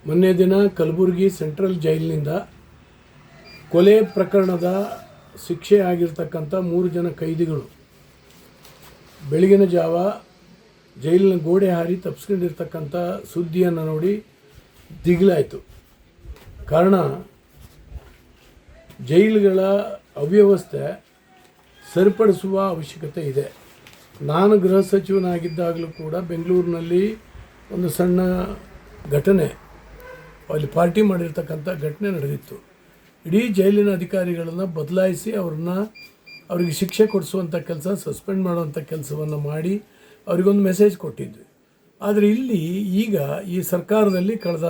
ಮೊನ್ನೆ ದಿನ ಕಲಬುರಗಿ ಸೆಂಟ್ರಲ್ ಜೈಲಿನಿಂದ ಕೊಲೆ ಪ್ರಕರಣದ ಶಿಕ್ಷೆ ಆಗಿರ್ತಕ್ಕಂಥ 3 ಜನ ಕೈದಿಗಳು ಬೆಳಗಿನ ಜಾವ ಜೈಲಿನ ಗೋಡೆ ಹಾರಿ ತಪ್ಪಿಸ್ಕೊಂಡಿರ್ತಕ್ಕಂಥ ಸುದ್ದಿಯನ್ನು ನೋಡಿ ದಿಗಿಲಾಯಿತು. ಕಾರಣ ಜೈಲುಗಳ ಅವ್ಯವಸ್ಥೆ ಸರಿಪಡಿಸುವ ಅವಶ್ಯಕತೆ ಇದೆ. ನಾನು ಗೃಹ ಸಚಿವನಾಗಿದ್ದಾಗಲೂ ಕೂಡ ಬೆಂಗಳೂರಿನಲ್ಲಿ ಒಂದು ಸಣ್ಣ ಘಟನೆ, ಅಲ್ಲಿ ಪಾರ್ಟಿ ಮಾಡಿರ್ತಕ್ಕಂಥ ಘಟನೆ ನಡೆದಿತ್ತು. ಇಡೀ ಜೈಲಿನ ಅಧಿಕಾರಿಗಳನ್ನು ಬದಲಾಯಿಸಿ ಅವರಿಗೆ ಶಿಕ್ಷೆ ಕೊಡಿಸುವಂಥ ಕೆಲಸ, ಸಸ್ಪೆಂಡ್ ಮಾಡುವಂಥ ಕೆಲಸವನ್ನು ಮಾಡಿ ಅವರಿಗೊಂದು ಮೆಸೇಜ್ ಕೊಟ್ಟಿದ್ವಿ. ಆದರೆ ಇಲ್ಲಿ ಈಗ ಈ ಸರ್ಕಾರದಲ್ಲಿ ಕಳೆದ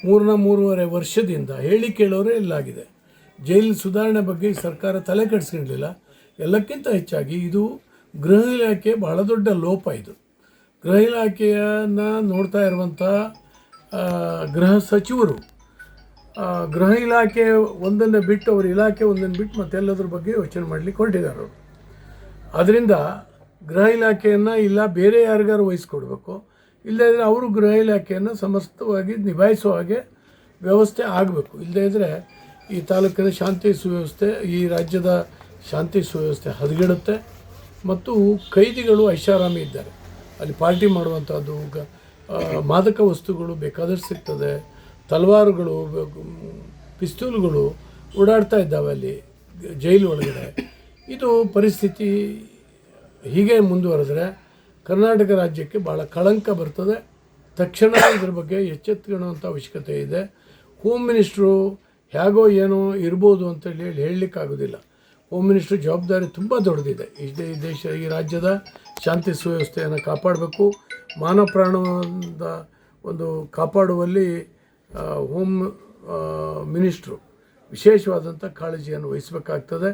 3.5 ವರ್ಷದಿಂದ ಹೇಳಿ ಕೇಳೋರೇ ಇಲ್ಲಾಗಿದೆ. ಜೈಲಿನ ಸುಧಾರಣೆ ಬಗ್ಗೆ ಈ ಸರ್ಕಾರ ತಲೆ ಕೆಡಿಸ್ಕೊಂಡಿಲ್ಲ. ಎಲ್ಲಕ್ಕಿಂತ ಹೆಚ್ಚಾಗಿ ಇದು ಗೃಹ ಇಲಾಖೆ ಬಹಳ ದೊಡ್ಡ ಲೋಪ. ಇದು ಗೃಹ ಇಲಾಖೆಯನ್ನು ನೋಡ್ತಾ ಇರುವಂಥ ಗೃಹ ಸಚಿವರು ಗೃಹ ಇಲಾಖೆ ಒಂದನ್ನು ಬಿಟ್ಟು, ಅವ್ರ ಇಲಾಖೆ ಒಂದನ್ನು ಬಿಟ್ಟು ಮತ್ತೆಲ್ಲದ್ರ ಬಗ್ಗೆ ಯೋಚನೆ ಮಾಡಲಿಕ್ಕೆ ಹೊರಟಿದ್ದಾರೆ ಅವರು. ಅದರಿಂದ ಗೃಹ ಇಲಾಖೆಯನ್ನು ಇಲ್ಲ ಬೇರೆ ಯಾರಿಗಾರು ವಹಿಸ್ಕೊಡ್ಬೇಕು, ಇಲ್ಲದೇ ಅವರು ಗೃಹ ಇಲಾಖೆಯನ್ನು ಸಮರ್ಥವಾಗಿ ನಿಭಾಯಿಸೋ ಹಾಗೆ ವ್ಯವಸ್ಥೆ ಆಗಬೇಕು. ಇಲ್ಲದೇ ಇದ್ದರೆ ಈ ತಾಲೂಕಿನ ಶಾಂತಿ ಸುವ್ಯವಸ್ಥೆ, ಈ ರಾಜ್ಯದ ಶಾಂತಿ ಸುವ್ಯವಸ್ಥೆ ಹದಗೆಡುತ್ತೆ. ಮತ್ತು ಕೈದಿಗಳು ಐಷಾರಾಮಿ ಇದ್ದಾರೆ. ಅಲ್ಲಿ ಪಾರ್ಟಿ ಮಾಡುವಂಥದ್ದು, ಮಾದಕ ವಸ್ತುಗಳು ಬೇಕಾದಷ್ಟು ಸಿಗ್ತದೆ, ತಲವಾರುಗಳು, ಪಿಸ್ತೂಲ್ಗಳು ಓಡಾಡ್ತಾ ಇದ್ದಾವೆ ಅಲ್ಲಿ ಜೈಲು ಒಳಗಡೆ. ಇದು ಪರಿಸ್ಥಿತಿ ಹೀಗೆ ಮುಂದುವರೆದರೆ ಕರ್ನಾಟಕ ರಾಜ್ಯಕ್ಕೆ ಭಾಳ ಕಳಂಕ ಬರ್ತದೆ. ತಕ್ಷಣ ಇದ್ರ ಬಗ್ಗೆ ಎಚ್ಚೆತ್ತುಕೊಳ್ಳುವಂಥ ಅವಶ್ಯಕತೆ ಇದೆ. ಹೋಮ್ ಮಿನಿಸ್ಟ್ರು ಹೇಗೋ ಏನೋ ಇರ್ಬೋದು ಅಂತೇಳಿ ಹೇಳಲಿಕ್ಕಾಗೋದಿಲ್ಲ. ಹೋಮ್ ಮಿನಿಸ್ಟ್ರ್ ಜವಾಬ್ದಾರಿ ತುಂಬ ದೊಡ್ಡದಿದೆ. ಈ ರಾಜ್ಯದ ಶಾಂತಿ ಸುವ್ಯವಸ್ಥೆಯನ್ನು ಕಾಪಾಡಬೇಕು. ಮಾನ ಪ್ರಾಣದ ಒಂದು ಕಾಪಾಡುವಲ್ಲಿ ಹೋಮ್ ಮಿನಿಸ್ಟ್ರು ವಿಶೇಷವಾದಂಥ ಕಾಳಜಿಯನ್ನು ವಹಿಸಬೇಕಾಗ್ತದೆ.